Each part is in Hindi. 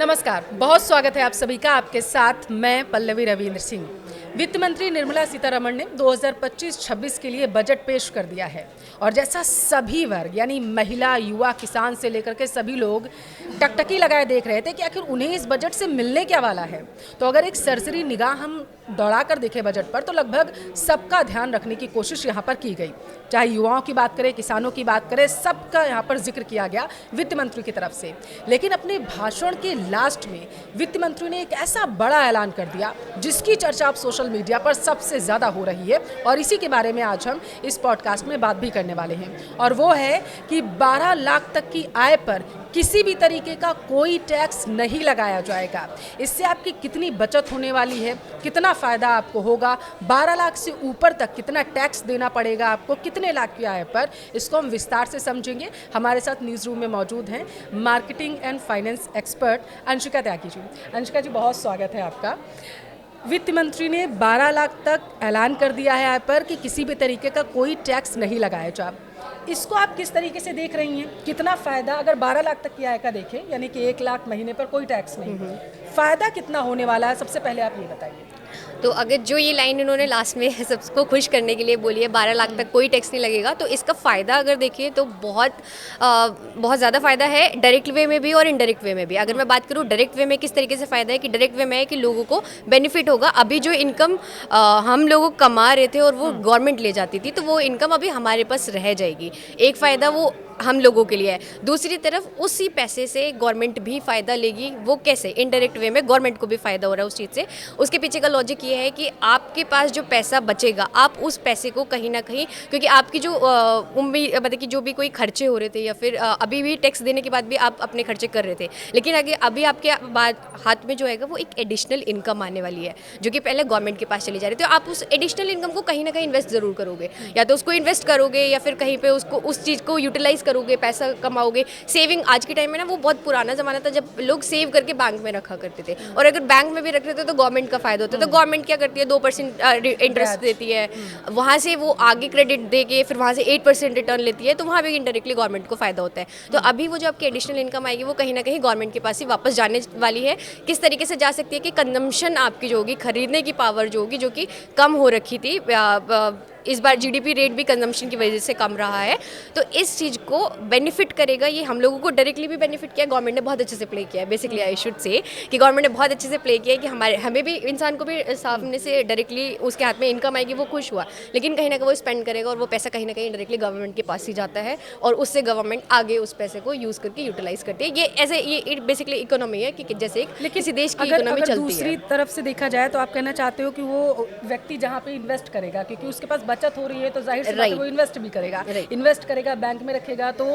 नमस्कार, बहुत स्वागत है आप सभी का। आपके साथ मैं पल्लवी रविंद्र सिंह। वित्त मंत्री निर्मला सीतारमण ने 2025-26 के लिए बजट पेश कर दिया है और जैसा सभी वर्ग यानी महिला, युवा, किसान से लेकर के सभी लोग टकटकी लगाए देख रहे थे कि आखिर उन्हें इस बजट से मिलने क्या वाला है। तो अगर एक सरसरी निगाह हम दौड़ा कर देखें बजट पर, तो लगभग सबका ध्यान रखने की कोशिश यहाँ पर की गई। चाहे युवाओं की बात करें, किसानों की बात करें, सबका यहाँ पर जिक्र किया गया वित्त मंत्री की तरफ से। लेकिन अपने भाषण के लास्ट में वित्त मंत्री ने एक ऐसा बड़ा ऐलान कर दिया जिसकी चर्चा अब सोशल मीडिया पर सबसे ज़्यादा हो रही है और इसी के बारे में आज हम इस पॉडकास्ट में बात भी करने वाले हैं। और वो है कि 12 लाख तक की आय पर किसी भी तरीके का कोई टैक्स नहीं लगाया जाएगा। इससे आपकी कितनी बचत होने वाली है, कितना फ़ायदा आपको होगा, 12 लाख से ऊपर तक कितना टैक्स देना पड़ेगा आपको, कितने लाख की आय पर, इसको हम विस्तार से समझेंगे। हमारे साथ न्यूज़ रूम में मौजूद हैं marketing and finance expert Anshika Tyagi ji. Anshika ji, बहुत स्वागत है आपका। वित्त मंत्री ने 12 लाख तक ऐलान कर दिया है आय पर कि किसी भी तरीके का कोई टैक्स नहीं लगाया जाए। इसको आप किस तरीके से देख रही हैं? कितना फ़ायदा, अगर 12 लाख तक की आय का देखें यानी कि 1 लाख महीने पर कोई टैक्स नहीं, फ़ायदा कितना होने वाला है? सबसे पहले आप ये बताइए। तो अगर जो ये लाइन इन्होंने लास्ट में सबको खुश करने के लिए बोली है 12 लाख तक कोई टैक्स नहीं लगेगा, तो इसका फ़ायदा अगर देखिए तो बहुत ज़्यादा फ़ायदा है, डायरेक्ट वे में भी और इनडायरेक्ट वे में भी। अगर मैं बात करूँ डायरेक्ट वे में किस तरीके से फ़ायदा है कि डायरेक्ट वे में है कि लोगों को बेनिफिट होगा। अभी जो इनकम हम लोग कमा रहे थे और वो गवर्नमेंट ले जाती थी, तो वो इनकम अभी हमारे पास रह जाएगी। एक फ़ायदा वो हम लोगों के लिए है। दूसरी तरफ उसी पैसे से गवर्नमेंट भी फ़ायदा लेगी। वो कैसे? इनडायरेक्ट वे में गवर्नमेंट को भी फ़ायदा हो रहा है उस चीज़ से। उसके पीछे का लॉजिक ये है कि आपके पास जो पैसा बचेगा, आप उस पैसे को कहीं ना कहीं, क्योंकि आपकी जो उम्मीद मतलब कि जो भी कोई खर्चे हो रहे थे या फिर अभी भी टैक्स देने के बाद भी आप अपने खर्चे कर रहे थे, लेकिन अभी आपके हाथ में जो है वो एक एडिशनल इनकम आने वाली है जो कि पहले गवर्नमेंट के पास चली जा रही थी। तो आप उस एडिशनल इनकम को कहीं ना कहीं इन्वेस्ट ज़रूर करोगे, या तो उसको इन्वेस्ट करोगे या फिर कहीं पर उसको उस चीज़ को यूटिलाइज करोगे, पैसा कमाओगे। सेविंग आज के टाइम में ना वो बहुत पुराना ज़माना था जब लोग सेव करके बैंक में रखा करते थे, और अगर बैंक में भी रख रहे थे तो गवर्नमेंट का फ़ायदा होता है। तो गवर्नमेंट क्या करती है, 2% इंटरेस्ट देती है, वहाँ से वो आगे क्रेडिट दे के फिर वहाँ से 8% रिटर्न लेती है, तो वहाँ भी इनडायरेक्टली गवर्नमेंट को फ़ायदा होता है। तो अभी वो जो आपकी एडिशनल इनकम आएगी वो कहीं ना कहीं गवर्नमेंट के पास ही वापस जाने वाली है। किस तरीके से जा सकती है कि कंजम्पशन आपकी जो होगी, खरीदने की पावर जो होगी, जो कि कम हो रखी थी, इस बार जीडीपी रेट भी कंजम्पशन की वजह से कम रहा है, तो इस चीज़ को बेनिफिट करेगा। ये हम लोगों को डायरेक्टली भी बेनिफिट किया, गवर्नमेंट ने बहुत अच्छे से प्ले किया है। बेसिकली आई शुड से कि गवर्नमेंट ने बहुत अच्छे से प्ले किया है कि हमें भी, इंसान को भी सामने से डायरेक्टली उसके हाथ में इनकम आएगी, वो खुश हुआ, लेकिन कहीं ना कहीं वो स्पेंड करेगा और वो पैसा कहीं ना कहीं डायरेक्टली गवर्नमेंट के पास ही जाता है और उससे गवर्नमेंट आगे उस पैसे को यूज़ करके यूटिलाइज करती है। ये बेसिकली इकोनॉमी है कि जैसे किसी देश की इकोनॉमी चलती है। दूसरी तरफ से देखा जाए तो आप कहना चाहते हो कि वो व्यक्ति जहाँ पे इन्वेस्ट करेगा, क्योंकि उसके पास बचत हो रही है, तो जाहिर सी बात है वो इन्वेस्ट भी करेगा, इन्वेस्ट करेगा, बैंक में रखेगा, तो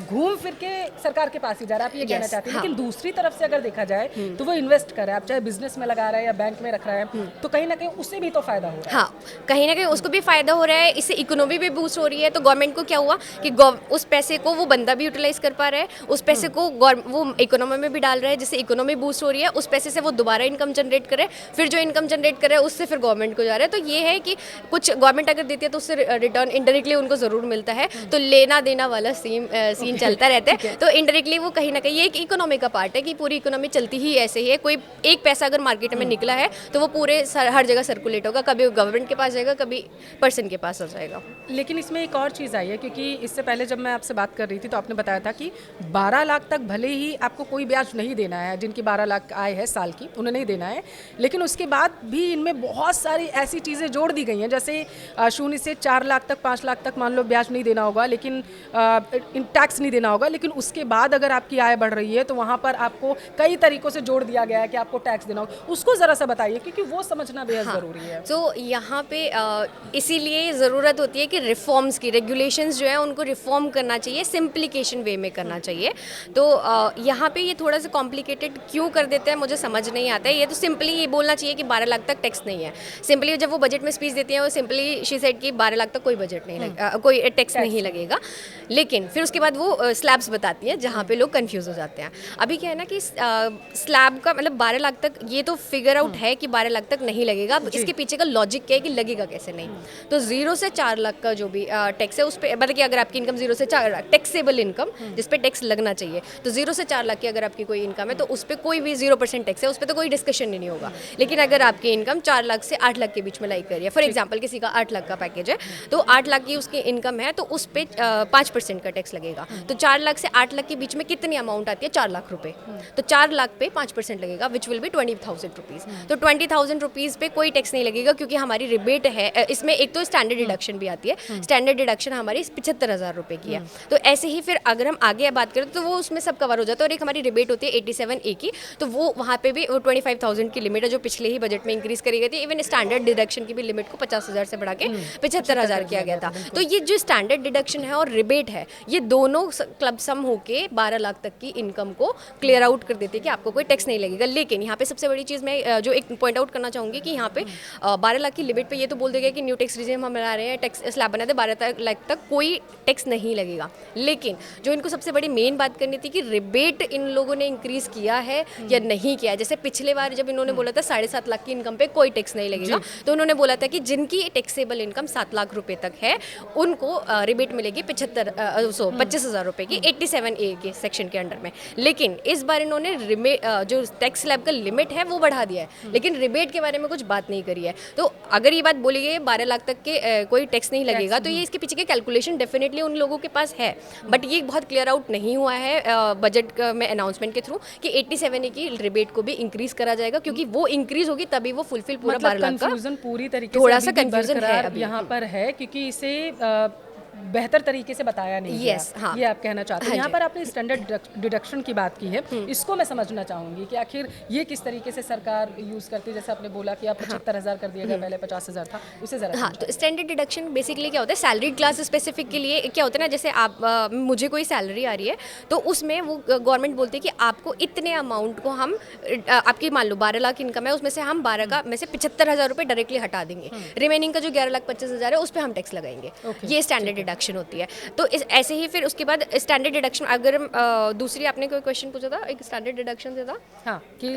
घूम फिर के सरकार के पास ही जा रहा है, आप ये कहना चाहते हैं। लेकिन दूसरी तरफ से अगर देखा जाए तो वो इन्वेस्ट कर रहा है, आप चाहे बिजनेस में लगा रहा है या बैंक में रख रहा है, तो कहीं ना कहीं उससे भी तो फायदा हो रहा है। हाँ, कहीं ना कहीं उसको भी फायदा हो रहा है, इससे इकोनॉमी भी बूस्ट हो रही है। तो गवर्नमेंट को क्या हुआ कि उस पैसे को वो बंदा भी यूटिलाइज कर पा रहा है, उस पैसे को वो इकोनॉमी में भी डाल रहा है, जिससे इकोनॉमी बूस्ट हो रही है। उस पैसे से वो दोबारा इनकम जनरेट करे, फिर जो इनकम जनरेट करे उससे फिर गवर्नमेंट को जा रहा है। तो ये है कि कुछ गवर्नमेंट अगर देती है तो उससे रिटर्न इनडायरेक्टली उनको ज़रूर मिलता है। तो लेना देना वाला सीन चलता रहता है। तो इनडायरेक्टली वो कहीं ना कहीं ये एक इकोनॉमी का पार्ट है कि पूरी इकोनॉमी चलती ही ऐसे ही है। कोई एक पैसा अगर मार्केट में निकला है तो वो पूरे हर जगह सर्कुलेट होगा, कभी गवर्नमेंट के पास जाएगा, कभी पर्सन के पास आ जाएगा। लेकिन इसमें एक और चीज़ आई है, क्योंकि इससे पहले जब मैं आपसे बात कर रही थी तो आपने बताया था कि 12 लाख तक भले ही आपको कोई ब्याज नहीं देना है, जिनकी 12 लाख आय है साल की, उन्हें नहीं देना है, लेकिन उसके बाद भी इनमें बहुत सारी ऐसी चीज़ें जोड़ दी गई हैं, जैसे 0 से 4 लाख तक, 5 लाख तक मान लो ब्याज नहीं देना होगा, लेकिन टैक्स नहीं देना होगा, लेकिन उसके बाद अगर आपकी आय बढ़ रही है तो वहाँ पर आपको कई तरीकों से जोड़ दिया गया है कि आपको टैक्स देना होगा। उसको ज़रा सा बताइए, क्योंकि वो समझना बेहद ज़रूरी है। तो यहाँ पे इसीलिए ज़रूरत होती है कि रिफॉर्म्स की, रेगुलेशंस जो है उनको रिफॉर्म करना चाहिए, सिंप्लीकेशन वे में करना चाहिए। तो यहाँ पे ये थोड़ा सा कॉम्प्लिकेटेड क्यों कर देते हैं मुझे समझ नहीं आता है। ये तो सिंपली ये बोलना चाहिए कि 12 लाख तक टैक्स नहीं है। सिंपली जब वो बजट में स्पीच देती हैं वो सिंपली कि शी सेड कि 12 लाख तक कोई बजट नहीं लगेगा, कोई टैक्स नहीं लगेगा। लेकिन फिर उसके बाद वो स्लैब्स बताती है जहाँ पे लोग कंफ्यूज हो जाते हैं। अभी क्या है ना कि स्लैब का मतलब 12 लाख तक ये तो फिगर आउट है कि 12 लाख तक नहीं लगेगा। अब इसके पीछे का लॉजिक क्या है कि लगेगा कैसे नहीं। तो 0 से 4 लाख का जो भी टैक्स है उस पर, मतलब कि अगर आपकी इनकम 0 से 4 लाख टैक्सेबल इनकम जिस पे टैक्स लगना चाहिए, तो 0 से 4 लाख की अगर आपकी कोई इनकम है तो उस पर कोई भी 0% टैक्स है, उस पर तो कोई डिस्कशन ही नहीं होगा। लेकिन अगर आपकी इनकम 4 लाख से 8 लाख के बीच में लाई करिए, फॉर एग्जाम्पल किसी का 8 लाख का पैकेज है तो 8 लाख की उसकी इनकम है तो उस पर 5% का टैक्स लगेगा। तो 4 लाख से 8 लाख के बीच में कितनी अमाउंट आती है? 4 लाख रुपए। तो 4 लाख पे 5% लगेगा विच विल बी 20,000 रुपीज़। तो 20,000 रुपीज़ पे कोई टैक्स नहीं लगेगा क्योंकि हमारी रिबेट है। इसमें एक तो स्टैंडर्ड डिडक्शन भी आती है। स्टैंडर्ड डिडक्शन हमारी 75,000 रुपये की है। तो ऐसे ही फिर अगर हम आगे बात करें तो वो उसमें सब कवर हो जाता है। और एक हमारी रिबेट होती है 87A की, तो वो वहाँ पे भी 25,000 की लिमिट है जो पिछले ही बजट में इंक्रीज करी गई थी। इवन स्टैंडर्ड डिडक्शन की भी लिमिट को 50,000 से बढ़ा के 75,000 किया गया था। तो ये जो स्टैंडर्ड डिडक्शन है और रिबेट है, ये दोनों क्लब सम होके 12 लाख तक की इनकम को क्लियर आउट कर देती है कि आपको कोई टैक्स नहीं लगेगा। लेकिन यहाँ पे सबसे बड़ी चीज़ मैं जो एक पॉइंट आउट करना चाहूँगी कि यहाँ पे 12 लाख की लिमिट पे ये तो बोल देगा कि न्यू टैक्स रिजीम हम बना रहे हैं, टैक्स स्लैब बना दे, 12 लाख तक कोई टैक्स नहीं लगेगा। लेकिन जो इनको सबसे बड़ी मेन बात करनी थी कि रिबेट इन लोगों ने इंक्रीज किया है या नहीं किया है। जैसे पिछले बार जब इन्होंने बोला था 7.5 लाख की इनकम पे कोई टैक्स नहीं लगेगा, तो उन्होंने बोला था कि जिनकी टैक्सेबल इनकम 7 लाख रुपए तक है उनको रिबेट मिलेगी 25,000 रुपए की 87A के सेक्शन के अंडर में। लेकिन इस बार इन्होंने जो टैक्स स्लैब का लिमिट है वो बढ़ा दिया है, लेकिन रिबेट के बारे में कुछ बात नहीं करी है। तो अगर ये बात बोली गई 12 लाख तक के कोई टैक्स नहीं लगेगा, तो ये इसके पीछे के कैलकुलेशन डेफिनेटली उन लोगों के पास है, बट ये बहुत क्लियर आउट नहीं हुआ है बजट में अनाउंसमेंट के थ्रू कि 87A की रिबेट को भी इंक्रीज करा जाएगा, क्योंकि वो इंक्रीज होगी तभी वो फुलफिल पूरा 12 लाख का। कंफ्यूजन पूरी तरीके थोड़ा से सा कंफ्यूजन है अभी यहाँ पर है क्योंकि इसे बेहतर तरीके से बताया नहीं गया। हाँ। ये आप कहना चाहते हैं। यहाँ पर आपने स्टैंडर्ड डिडक्शन की बात की है, इसको मैं समझना चाहूँगी कि आखिर ये किस तरीके से सरकार यूज़ करती है। जैसे आपने बोला कि आप 75,000 कर दिया गया, पहले 50,000 था, उसे ज़रा। हाँ, तो स्टैंडर्ड डिडक्शन बेसिकली क्या होता है, सैलरीड क्लास स्पेसिफिक के लिए क्या होता है ना, जैसे आप मुझे कोई सैलरी आ रही है तो उसमें वो गवर्नमेंट बोलती है कि आपको इतने अमाउंट को हम आपकी मान लो 12 लाख इनकम है, उसमें से हम 12 का में से 75,000 रुपये डायरेक्टली हटा देंगे, रिमेनिंग का जो 11,25,000 है उस पर हम टैक्स लगाएंगे। ये स्टैंडर्ड डिडक्शन होती है। तो ऐसे ही फिर उसके बाद स्टैंडर्ड डिडक्शन, अगर दूसरी आपने कोई क्वेश्चन पूछा था, एक स्टैंडर्ड डिडक्शन से था। हाँ, कि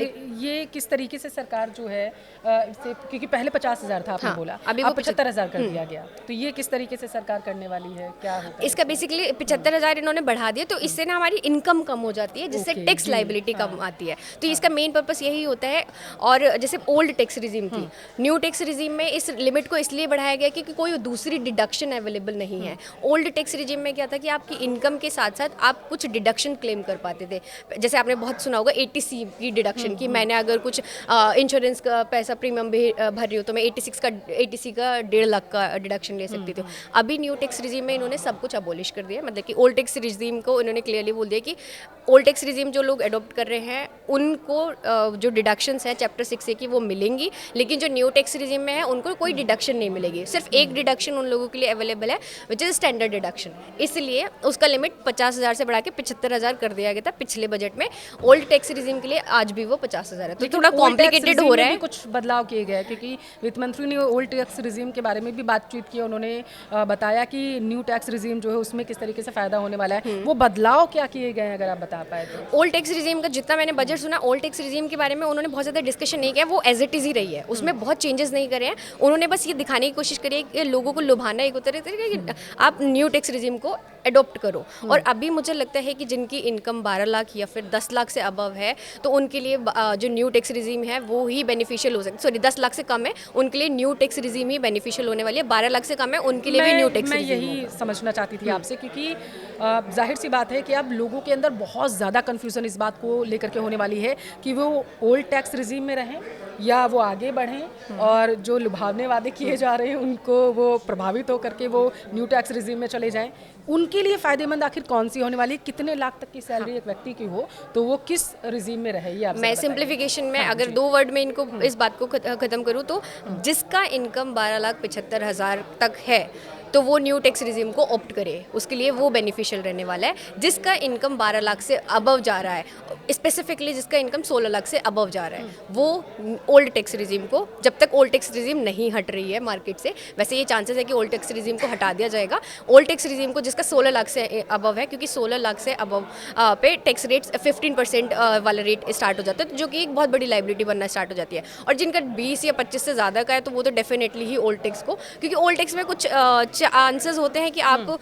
ये किस तरीके से सरकार जो है क्योंकि पहले 50,000 था आपने बोला, अभी वो 75,000 कर दिया गया, तो ये किस तरीके से सरकार करने वाली है, क्या होता है? इसका बेसिकली 75,000 इन्होंने बढ़ा दिया, तो इससे ना हमारी इनकम कम हो जाती है, जिससे टैक्स लाइबिलिटी कम आती है। तो इसका मेन पर्पस यही होता है। और जैसे ओल्ड टैक्स रिजीम थी, न्यू टैक्स रिजीम में इस लिमिट को इसलिए बढ़ाया गया क्योंकि कोई दूसरी डिडक्शन अवेलेबल नहीं है। ओल्ड टैक्स रिजीम में क्या था कि आपकी इनकम के साथ साथ आप कुछ डिडक्शन क्लेम कर पाते थे। जैसे आपने बहुत सुना होगा 80C की डिडक्शन की, मैंने अगर कुछ इंश्योरेंस का पैसा प्रीमियम भी भर रही हो तो मैं 80C का 1.5 लाख का डिडक्शन ले सकती थी। अभी न्यू टैक्स रिजीम में इन्होंने सब कुछ अबॉलिश कर दिया, मतलब कि ओल्ड टैक्स रिजीम को इन्होंने क्लियरली बोल दिया कि ओल्ड टैक्स रिजीम जो लोग अडॉप्ट कर रहे हैं उनको जो डिडक्शंस हैं चैप्टर 6A की वो मिलेंगी, लेकिन जो न्यू टैक्स रिजीम में है उनको कोई डिडक्शन नहीं मिलेगी। सिर्फ एक डिडक्शन उन लोगों के लिए अवेलेबल है विच इज़ स्टैंडर्ड डिडक्शन, इसलिए उसका लिमिट 50,000 से बढ़ा के 75,000 कर दिया गया था पिछले बजट में। ओल्ड टैक्स रिजीम के लिए आज भी वो 50,000 है, तो थोड़ा कॉम्प्लिकेटेड हो रहा है। कुछ बदलाव किए गए क्योंकि वित्त मंत्री ने ओल्ड टैक्स रिजीम के बारे में भी बातचीत की, उन्होंने बताया कि न्यू टैक्स रिजीम जो है उसमें किस तरीके से फायदा होने वाला है। वो बदलाव क्या किए गए हैं अगर आप बता पाए तो? ओल्ड टैक्स रिजीम का जितना मैंने बजट सुना, ओल्ड टैक्स रिजीम के बारे में उन्होंने बहुत ज़्यादा डिस्कशन नहीं किया, वो एज इट इज़ ही रही है, उसमें बहुत चेंजेस नहीं करे हैं। उन्होंने बस ये दिखाने की कोशिश करी है कि लोगों को लुभाना एक होता है कि आप न्यू टैक्स रिजीम को अडॉप्ट करो। और अभी मुझे लगता है कि जिनकी इनकम 12 लाख या फिर 10 लाख से अबव है तो उनके लिए जो न्यू टैक्स रिजीम है वो ही बेनिफिशियल हो सकती है। सॉरी, 10 लाख से कम है उनके लिए न्यू टैक्स रिजीम ही बेनिफिशियल होने वाली है, 12 लाख से कम है उनके लिए भी न्यू टैक्स मैं रिजीम यही समझना चाहती थी आपसे, क्योंकि जाहिर सी बात है कि अब लोगों के अंदर बहुत ज़्यादा कन्फ्यूज़न इस बात को लेकर के होने वाली है कि वो ओल्ड टैक्स रिजीम में रहें या वो आगे बढ़ें, और जो लुभावने वादे किए जा रहे हैं उनको वो प्रभावित होकर के वो न्यू टैक्स रिजीम में चले जाएं। उनके लिए फ़ायदेमंद आखिर कौन सी होने वाली है? कितने लाख तक की सैलरी एक व्यक्ति की हो तो वो किस रिजीम में रहे? ये आप मैं सिंप्लीफिकेशन में अगर 2 वर्ड में इनको इस बात को ख़त्म करूँ तो जिसका इनकम 12,75,000 तक है तो वो न्यू टैक्स रिजीम को ऑप्ट करे, उसके लिए वो बेनिफिशियल रहने वाला है। जिसका इनकम 12 लाख से अबव जा रहा है, स्पेसिफिकली जिसका इनकम 16 लाख से अबव जा रहा है, वो ओल्ड टैक्स रिजीम को, जब तक ओल्ड टैक्स रिजीम नहीं हट रही है मार्केट से, वैसे ये चांसेस है कि ओल्ड टैक्स रिजीम को हटा दिया जाएगा। ओल्ड टैक्स रिजीम को जिसका 16 लाख से अबव है, क्योंकि 16 लाख से अबव पे टैक्स रेट्स 15% वाला रेट स्टार्ट हो जाता है, जो कि एक बहुत बड़ी लाइबिलिटी बनना स्टार्ट हो जाती है। और जिनका 20 या 25 से ज़्यादा का है तो वो तो डेफिनेटली ही ओल्ड टैक्स को, क्योंकि ओल्ड टैक्स में कुछ चांसेस होते हैं कि आपको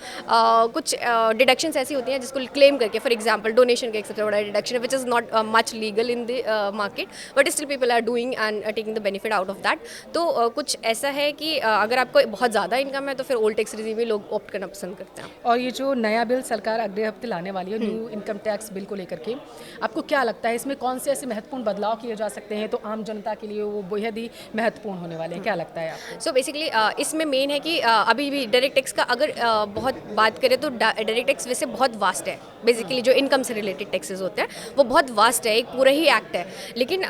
कुछ डिडक्शंस ऐसी होती हैं जिसको क्लेम करके, फॉर एग्जांपल डोनेशन का एक सबसे बड़ा डिडक्शन है which is not much legal in the market, but still people are doing and taking the benefit out of that. तो कुछ ऐसा है कि अगर आपको बहुत ज़्यादा इनकम है तो फिर ओल्ड टैक्स रिजीम में लोग ऑप्ट करना पसंद करते हैं। और ये जो नया बिल सरकार अगले हफ्ते लाने वाली है न्यू इनकम टैक्स बिल को लेकर के, आपको क्या लगता है इसमें कौन से ऐसे महत्वपूर्ण बदलाव किए जा सकते हैं तो आम जनता के लिए वो बेहद ही महत्वपूर्ण होने वाले हैं, क्या लगता है आपको? सो बेसिकली इसमें मेन है कि अभी भी डायरेक्ट टैक्स का अगर बहुत बात करें तो डायरेक्ट टैक्स वैसे बहुत वास्ट है। बेसिकली जो इनकम से रिलेटेड टैक्सेस होते हैं वो बहुत वास्ट है, एक पूरा ही एक्ट है। लेकिन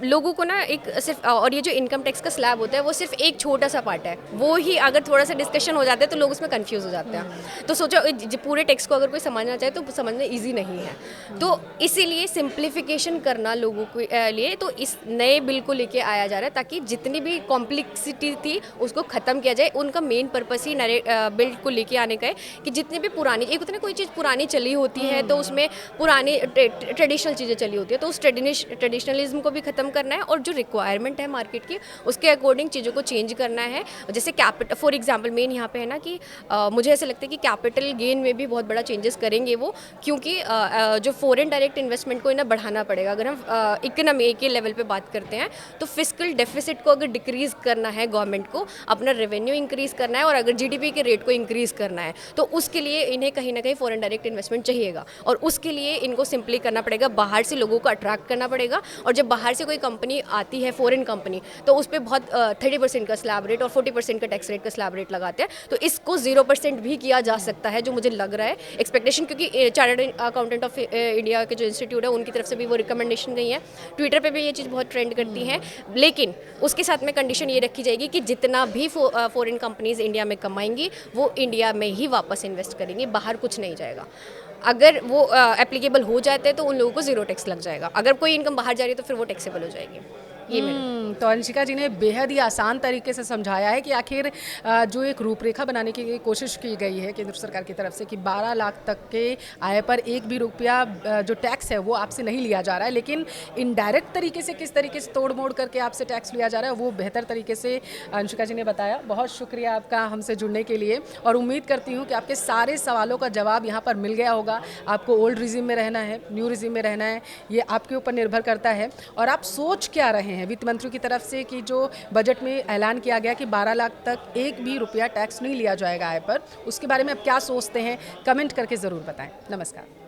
लोगों को ना एक सिर्फ और ये जो इनकम टैक्स का स्लैब होता है वो सिर्फ एक छोटा सा पार्ट है, वो ही अगर थोड़ा सा डिस्कशन हो जाता है तो लोग उसमें कंफ्यूज हो जाते हैं। तो सोचो पूरे टैक्स को अगर कोई समझना चाहे तो समझना ईजी नहीं है, तो इसीलिए सिंप्लीफिकेशन करना लोगों के लिए तो इस नए बिल को लेके आया जा रहा है, ताकि जितनी भी कॉम्प्लेक्सिटी थी उसको ख़त्म किया जाए। उनका मेन पर्पस ही नए बिल को लेके आने का है कि जितनी भी पुरानी, एक होता है ना कोई चीज़ पुरानी चली होती है तो उसमें पुरानी ट्रेडिशनल चीज़ें चली होती है, तो उस ट्रेडिशनलिज्म को भी ख़त्म करना है और जो रिक्वायरमेंट है मार्केट की उसके अकॉर्डिंग चीज़ों को चेंज करना है। जैसे कैपिटल फॉर एग्जांपल मेन यहाँ पे है ना कि मुझे ऐसा लगता है कि कैपिटल गेन में भी बहुत बड़ा चेंजेस करेंगे वो, क्योंकि जो फॉरेन डायरेक्ट इन्वेस्टमेंट को इन्हें बढ़ाना पड़ेगा। अगर हम इकोनॉमी के लेवल पे बात करते हैं तो फिस्कल डेफिसिट को अगर डिक्रीज़ करना है गवर्नमेंट को, अपना रेवेन्यू इंक्रीज़ करना है और अगर जीडीपी के रेट को इंक्रीज़ करना है तो उसके लिए इन्हें कहीं ना कहीं फॉरेन डायरेक्ट इन्वेस्टमेंट चाहिएगा, और उसके लिए इनको सिंपली करना पड़ेगा, बाहर से लोगों को अट्रैक्ट करना पड़ेगा। और जब बाहर से कोई कंपनी आती है फॉरेन कंपनी तो उस पर बहुत 30% का स्लैब रेट और 40% का टैक्स रेट का स्लैब रेट लगाते हैं, तो इसको 0% भी किया जा सकता है, जो मुझे लग रहा है एक्सपेक्टेशन, क्योंकि चार्टर्ड अकाउंटेंट ऑफ इंडिया के जो इंस्टीट्यूट है उनकी तरफ से भी वो रिकमेंडेशन गई है, ट्विटर पे भी ये चीज़ बहुत ट्रेंड करती है। लेकिन उसके साथ में कंडीशन ये रखी जाएगी कि जितना भी फॉरेन कंपनीज इंडिया में कमाएंगी वो इंडिया में ही वापस इन्वेस्ट करेंगी, बाहर कुछ नहीं जाएगा। अगर वो एप्लीकेबल हो जाते हैं तो उन लोगों को जीरो टैक्स लग जाएगा, अगर कोई इनकम बाहर जा रही है तो फिर वो टैक्सेबल हो जाएगी। ये तो अंशिका जी ने बेहद ही आसान तरीके से समझाया है कि आखिर जो एक रूपरेखा बनाने की कोशिश की गई है केंद्र सरकार की तरफ से कि 12 लाख तक के आय पर एक भी रुपया जो टैक्स है वो आपसे नहीं लिया जा रहा है, लेकिन इनडायरेक्ट तरीके से किस तरीके से तोड़ मोड़ करके आपसे टैक्स लिया जा रहा है वो बेहतर तरीके से अंशिका जी ने बताया। बहुत शुक्रिया आपका हमसे जुड़ने के लिए, और उम्मीद करती हूँ कि आपके सारे सवालों का जवाब यहाँ पर मिल गया होगा। आपको ओल्ड रिजीम में रहना है, न्यू रिजीम में रहना है, ये आपके ऊपर निर्भर करता है। और आप सोच क्या रहे हैं वित्त मंत्री की तरफ से कि जो बजट में ऐलान किया गया कि 12 लाख तक एक भी रुपया टैक्स नहीं लिया जाएगा आय पर, उसके बारे में आप क्या सोचते हैं? कमेंट करके ज़रूर बताएं। नमस्कार।